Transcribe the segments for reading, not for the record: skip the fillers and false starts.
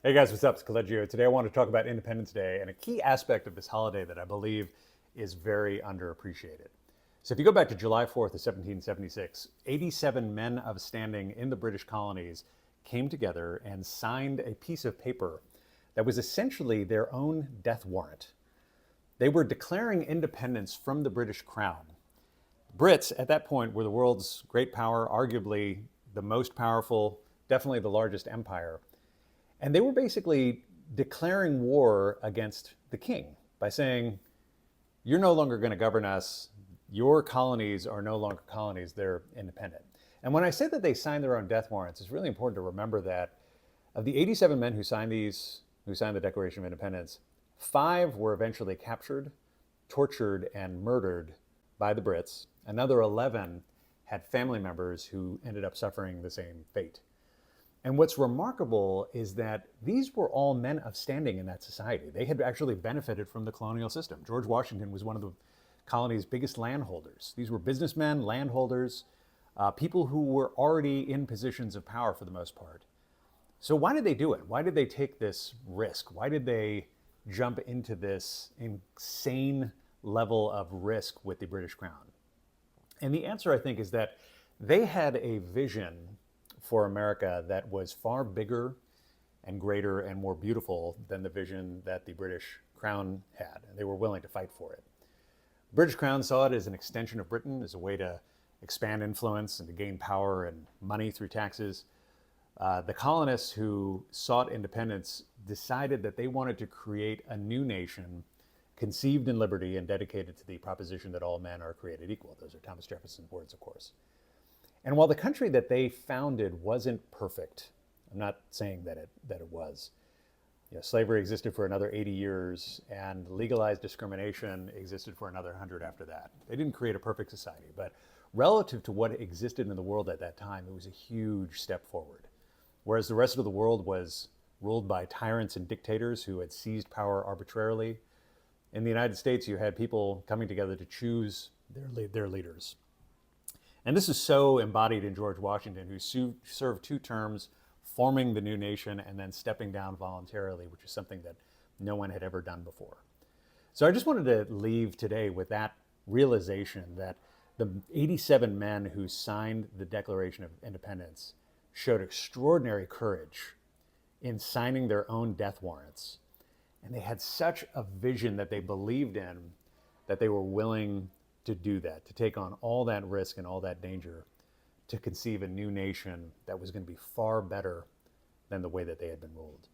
Hey guys, what's up? It's Coleggio. Today I want to talk about Independence Day and a key aspect of this holiday that I believe is very underappreciated. So if you go back to July 4th of 1776, 87 men of standing in the British colonies came together and signed a piece of paper that was essentially their own death warrant. They were declaring independence from the British crown. Brits at that point were the world's great power, arguably the most powerful, definitely the largest empire. And they were basically declaring war against the king by saying, you're no longer going to govern us. Your colonies are no longer colonies, they're independent. And when I say that they signed their own death warrants, it's really important to remember that of the 87 men who signed the Declaration of Independence, 5 were eventually captured, tortured, and murdered by the Brits. Another 11 had family members who ended up suffering the same fate. And what's remarkable is that these were all men of standing in that society. They had actually benefited from the colonial system. George Washington was one of the colony's biggest landholders. These were businessmen, landholders, people who were already in positions of power for the most part. So why did they do it? Why did they take this risk? Why did they jump into this insane level of risk with the British Crown? And the answer, I think, is that they had a vision for America that was far bigger and greater and more beautiful than the vision that the British Crown had. And they were willing to fight for it. The British Crown saw it as an extension of Britain, as a way to expand influence and to gain power and money through taxes. The colonists who sought independence decided that they wanted to create a new nation conceived in liberty and dedicated to the proposition that all men are created equal. Those are Thomas Jefferson's words, of course. And while the country that they founded wasn't perfect, I'm not saying that it was. Slavery existed for another 80 years, and legalized discrimination existed for another 100 after that. They didn't create a perfect society, but relative to what existed in the world at that time, it was a huge step forward. Whereas the rest of the world was ruled by tyrants and dictators who had seized power arbitrarily, in the United States, you had people coming together to choose their leaders. And this is so embodied in George Washington, who served 2 terms, forming the new nation and then stepping down voluntarily, which is something that no one had ever done before. So I just wanted to leave today with that realization that the 87 men who signed the Declaration of Independence showed extraordinary courage in signing their own death warrants. And they had such a vision that they believed in that they were willing to do that, to take on all that risk and all that danger, to conceive a new nation that was going to be far better than the way that they had been ruled.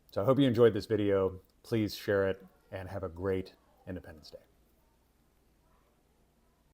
So I hope you enjoyed this video. Please share it and have a great Independence Day.